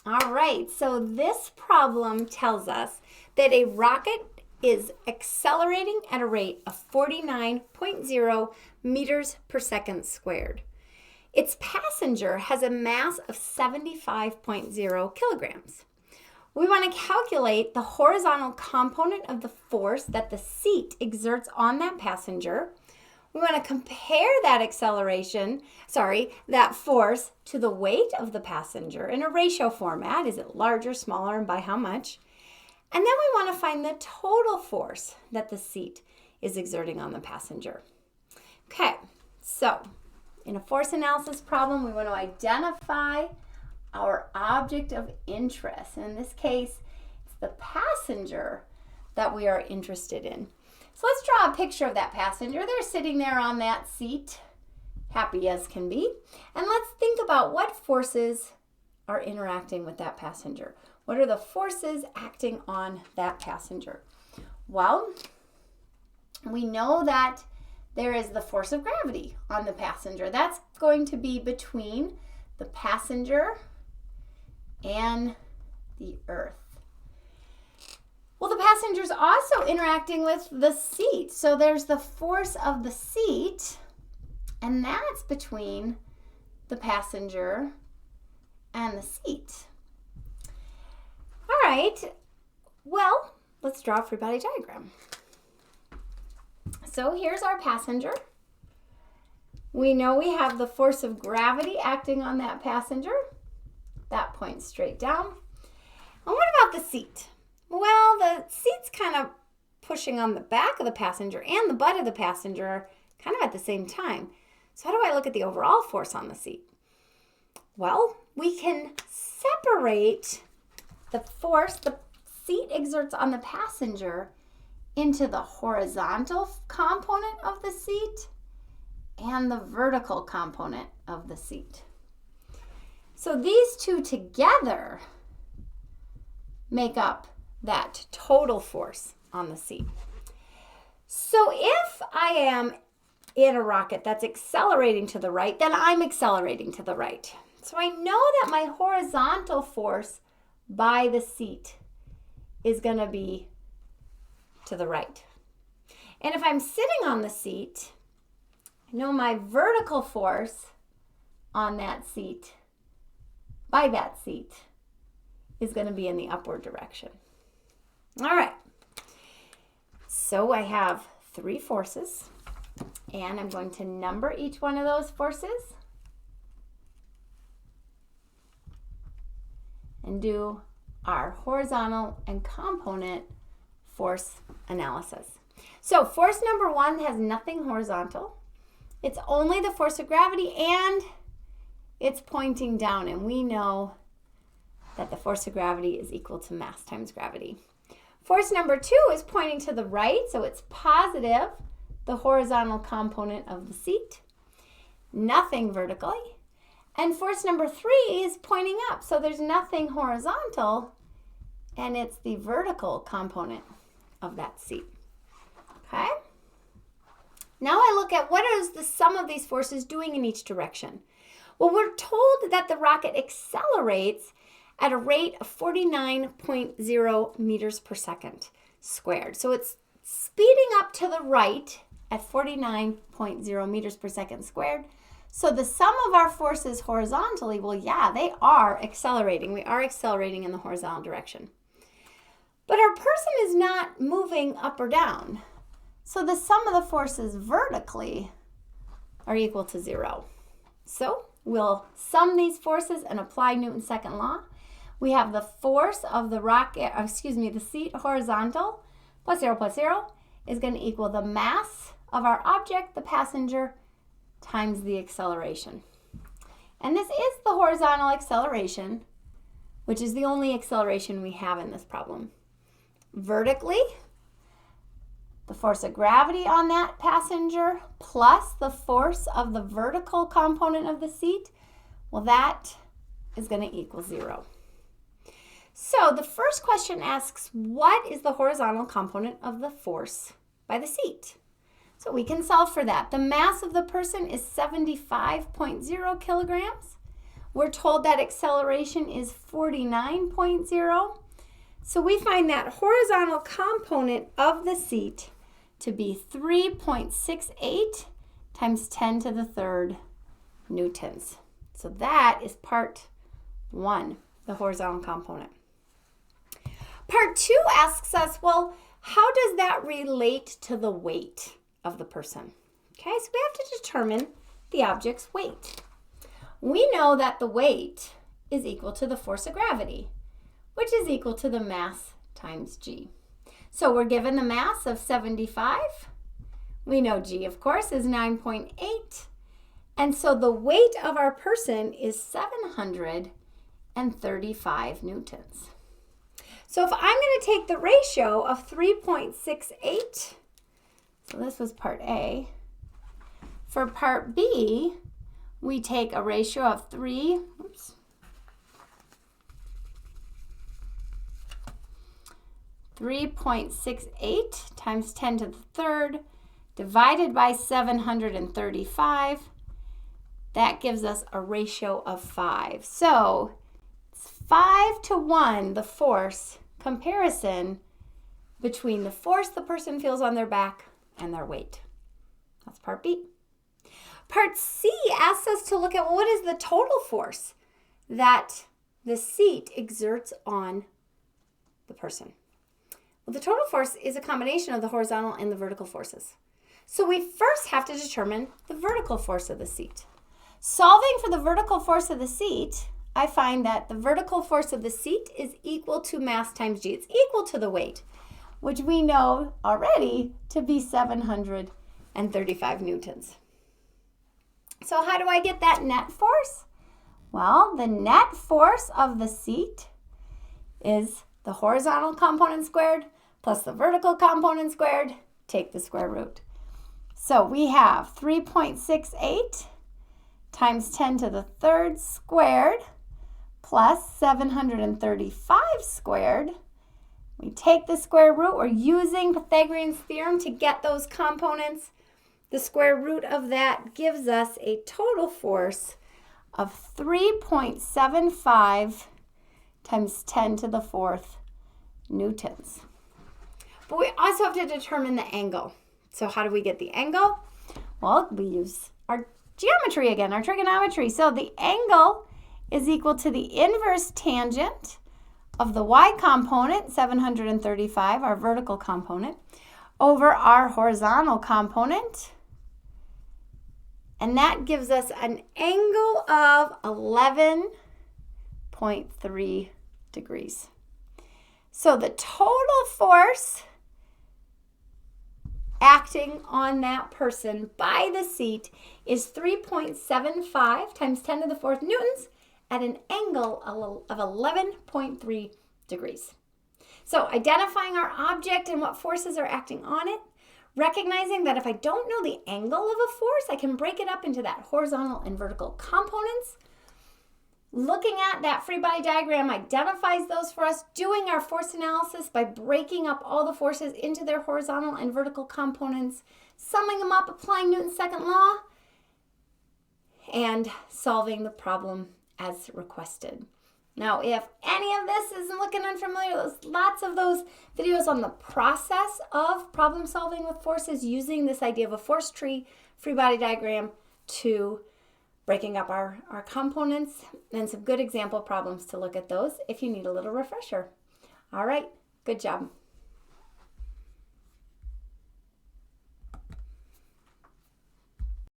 All right, so this problem tells us that a rocket is accelerating at a rate of 49.0 meters per second squared. Its passenger has a mass of 75.0 kilograms. We want to calculate the horizontal component of the force that the seat exerts on that passenger. We want to compare that that force to the weight of the passenger in a ratio format. Is it larger, smaller, and by how much? And then we want to find the total force that the seat is exerting on the passenger. Okay, so in a force analysis problem, we want to identify our object of interest. And in this case, it's the passenger that we are interested in. So let's draw a picture of that passenger. They're sitting there on that seat, happy as can be. And let's think about what forces are interacting with that passenger. What are the forces acting on that passenger? Well, we know that there is the force of gravity on the passenger. That's going to be between the passenger and the earth. Well, the passenger's also interacting with the seat. So there's the force of the seat, and that's between the passenger and the seat. All right, well, let's draw a free body diagram. So here's our passenger. We know we have the force of gravity acting on that passenger. That points straight down. And what about the seat? Well, the seat's kind of pushing on the back of the passenger and the butt of the passenger kind of at the same time. So how do I look at the overall force on the seat? Well, we can separate the force the seat exerts on the passenger into the horizontal component of the seat and the vertical component of the seat. So these two together make up that total force on the seat. So if I am in a rocket that's accelerating to the right, then I'm accelerating to the right. So I know that my horizontal force by the seat is going to be to the right. And if I'm sitting on the seat, I know my vertical force on that seat, by that seat, is going to be in the upward direction. All right, so I have 3 forces, and I'm going to number each one of those forces and do our horizontal and component force analysis. So force number 1 has nothing horizontal. It's only the force of gravity, and it's pointing down, and we know that the force of gravity is equal to mass times gravity. Force number 2 is pointing to the right, so it's positive, the horizontal component of the seat, nothing vertically. And force number 3 is pointing up, so there's nothing horizontal, and it's the vertical component of that seat. Okay? Now I look at what is the sum of these forces doing in each direction. Well, we're told that the rocket accelerates at a rate of 49.0 meters per second squared. So it's speeding up to the right at 49.0 meters per second squared. So the sum of our forces horizontally, well, yeah, they are accelerating. We are accelerating in the horizontal direction. But our person is not moving up or down. So the sum of the forces vertically are equal to 0. So we'll sum these forces and apply Newton's second law. We have the force of the seat horizontal plus 0 is going to equal the mass of our object, the passenger, times the acceleration. And this is the horizontal acceleration, which is the only acceleration we have in this problem. Vertically, the force of gravity on that passenger plus the force of the vertical component of the seat, well, that is going to equal 0. So the first question asks, what is the horizontal component of the force by the seat? So we can solve for that. The mass of the person is 75.0 kilograms. we're told that acceleration is 49.0. So we find that horizontal component of the seat to be 3.68 times 10 to the third newtons. So that is part 1, the horizontal component. Part 2 asks us, well, how does that relate to the weight of the person? Okay, so we have to determine the object's weight. We know that the weight is equal to the force of gravity, which is equal to the mass times g. So we're given the mass of 75. We know g, of course, is 9.8. And so the weight of our person is 735 newtons. So if I'm going to take the ratio of 3.68, so this was part A. For part B, we take a ratio of 3.68 times 10 to the third divided by 735. That gives us a ratio of 5. So it's 5 to 1, the force comparison between the force the person feels on their back and their weight. That's part B. Part C asks us to look at, well, what is the total force that the seat exerts on the person? Well, the total force is a combination of the horizontal and the vertical forces. So we first have to determine the vertical force of the seat. Solving for the vertical force of the seat, I find that the vertical force of the seat is equal to mass times g. It's equal to the weight, which we know already to be 735 newtons. So how do I get that net force? Well, the net force of the seat is the horizontal component squared plus the vertical component squared. Take the square root. So we have 3.68 times 10 to the third squared plus 735 squared. We take the square root. We're using Pythagorean's theorem to get those components. The square root of that gives us a total force of 3.75 times 10 to the fourth newtons. But we also have to determine the angle. So how do we get the angle? Well, we use our geometry again, our trigonometry. So the angle is equal to the inverse tangent of the y component, 735, our vertical component, over our horizontal component. And that gives us an angle of 11.3 degrees. So the total force acting on that person by the seat is 3.75 times 10 to the fourth newtons at an angle of 11.3 degrees. So identifying our object and what forces are acting on it, recognizing that if I don't know the angle of a force, I can break it up into that horizontal and vertical components. Looking at that free body diagram identifies those for us, doing our force analysis by breaking up all the forces into their horizontal and vertical components, summing them up, applying Newton's second law, and solving the problem as requested. Now, if any of this is looking unfamiliar, there's lots of those videos on the process of problem solving with forces using this idea of a force tree, free body diagram, to breaking up our components, and some good example problems to look at those if you need a little refresher. All right, good job.